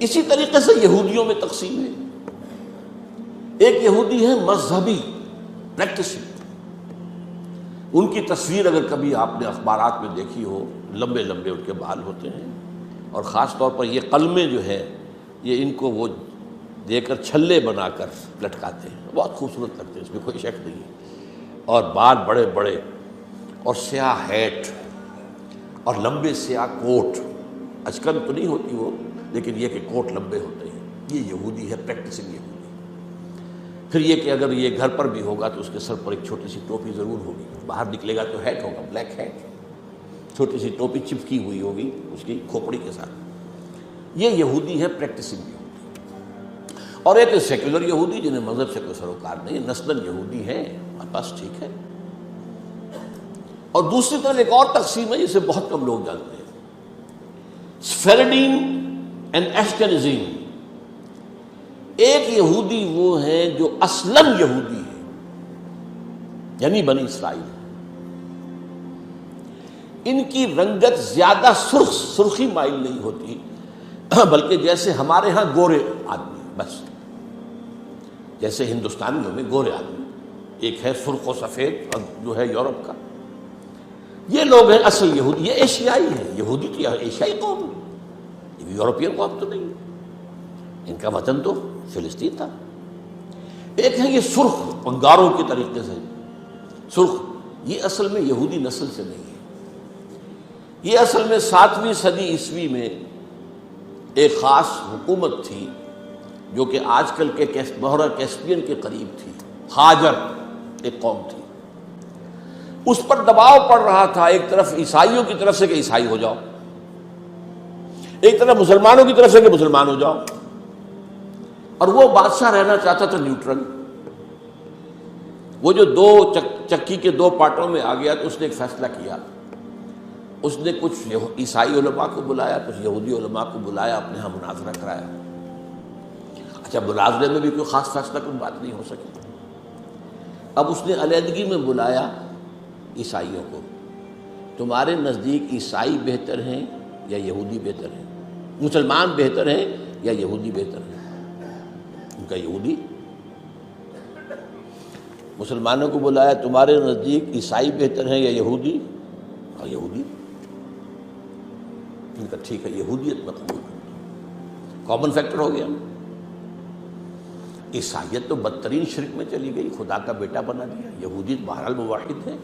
اسی طریقے سے یہودیوں میں تقسیم ہے. ایک یہودی ہے مذہبی پریکٹسنگ. ان کی تصویر اگر کبھی آپ نے اخبارات میں دیکھی ہو، لمبے لمبے ان کے بال ہوتے ہیں، اور خاص طور پر یہ قلمیں جو ہے یہ ان کو وہ دے کر چھلے بنا کر لٹکاتے ہیں، بہت خوبصورت لگتے ہیں، اس میں کوئی شک نہیں ہے. اور بال بڑے بڑے اور سیاہ ہیٹ اور لمبے سیاہ کوٹ، اچکن تو نہیں ہوتی وہ، لیکن یہ کہ کوٹ لمبے ہوتے ہیں. یہ یہودی ہے، پریکٹسنگ یہودی. پھر یہ کہ اگر یہ گھر پر بھی ہوگا تو اس کے سر پر ایک چھوٹی سی ٹوپی ضرور ہوگی، باہر نکلے گا تو ہیٹ ہوگا، بلیک ہیٹ، چھوٹی سی ٹوپی چپکی ہوئی ہوگی اس کی کھوپڑی کے ساتھ. یہ یہودی ہے، پریکٹسنگ یہودی. اور ایک سیکولر یہودی جنہیں مذہب سے کوئی سروکار نہیں، نسلاً یہودی ہے، بس ٹھیک ہے. اور دوسری طرف ایک اور تقسیم ہے جسے بہت کم لوگ جانتے ہیں، سفیرڈین اینڈ ایشکنزیم. ایک یہودی وہ ہیں جو اصلاً یہودی ہے، یعنی بنی اسرائیل. ان کی رنگت زیادہ سرخی مائل نہیں ہوتی، بلکہ جیسے ہمارے ہاں گورے آدمی، بس جیسے ہندوستانیوں میں گورے آدمی، ایک ہے سرخ و سفید اور جو ہے یورپ کا. یہ لوگ ہیں اصل یہودی. یہ ایشیائی ہے، یہودی تو ایشیائی قوم ہے، یہ یورپین قوم تو نہیں. ان کا وطن تو فلسطین تھا. ایک ہے یہ سرخ انگاروں کے طریقے سے سرخ، یہ اصل میں یہودی نسل سے نہیں ہے. یہ اصل میں 7ویں صدی عیسوی میں ایک خاص حکومت تھی جو کہ آج کل کے بحیرہ کیسپیئن کے قریب تھی. ہاجر ایک قوم تھی، اس پر دباؤ پڑ رہا تھا ایک طرف عیسائیوں کی طرف سے کہ عیسائی ہو جاؤ، ایک طرف مسلمانوں کی طرف سے کہ مسلمان ہو جاؤ. اور وہ بادشاہ رہنا چاہتا تھا نیوٹرل. وہ جو دو چکی کے دو پارٹوں میں آ گیا تو اس نے ایک فیصلہ کیا. اس نے کچھ عیسائی علماء کو بلایا، کچھ یہودی علماء کو بلایا، اپنے ہاں مناظرہ کرایا. اچھا، مناظرے میں بھی کوئی خاص فیصلہ کوئی بات نہیں ہو سکی. اب اس نے علیحدگی میں بلایا عیسائیوں کو. تمہارے نزدیک عیسائی بہتر ہیں یا یہودی بہتر ہیں؟ مسلمان بہتر ہیں یا یہودی بہتر ہیں؟ ان کا یہودی. مسلمانوں کو بلایا، تمہارے نزدیک عیسائی بہتر ہیں یا یہودی؟ اور یہودی. ان کا ٹھیک ہے، یہودیت میں قبول کرتا ہوں. کامن فیکٹر ہو گیا. عیسائیت تو بدترین شرک میں چلی گئی، خدا کا بیٹا بنا دیا. یہودیت بہرحال موحد ہے.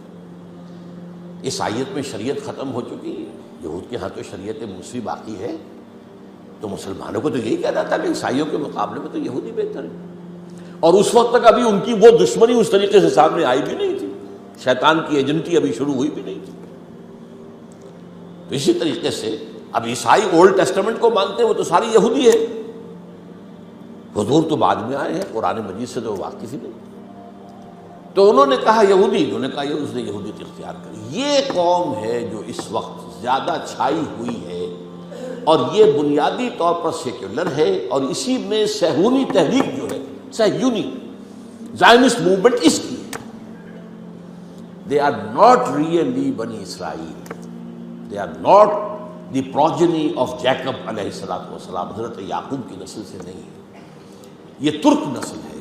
عیسائیت میں شریعت ختم ہو چکی ہے، یہود کے ہاں تو شریعت موسیٰ باقی ہے. تو مسلمانوں کو تو یہی کہنا تھا کہ عیسائیوں کے مقابلے میں تو یہودی بہتر ہے. اور اس وقت تک ابھی ان کی وہ دشمنی اس طریقے سے سامنے آئی بھی نہیں تھی، شیطان کی ایجنٹی ابھی شروع ہوئی بھی نہیں تھی. تو اسی طریقے سے اب عیسائی اولڈ ٹیسٹمنٹ کو مانتے ہیں، وہ تو ساری یہودی ہے. حضور تو بعد میں آئے ہیں، قرآن مجید سے تو واقف ہی نہیں. تو انہوں نے کہا یہودی، انہوں نے کہا یہ، اس نے یہودیت اختیار کری. یہ قوم ہے جو اس وقت زیادہ چھائی ہوئی ہے، اور یہ بنیادی طور پر سیکولر ہے. اور اسی میں صہیونی تحریک جو ہے، صہیونی زائنسٹ موومنٹ اس کی ہے. دے آر ناٹ ریئلی بنی اسرائیل، they are not the progeny of Jacob علیہ السلام، حضرت یعقوب کی نسل سے نہیں ہے. یہ ترک نسل ہے.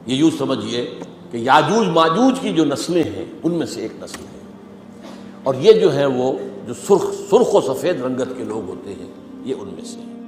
یہ یوں سمجھیے کہ یاجوج ماجوج کی جو نسلیں ہیں ان میں سے ایک نسل ہے. اور یہ جو ہے وہ جو سرخ و سفید رنگت کے لوگ ہوتے ہیں، یہ ان میں سے ہیں.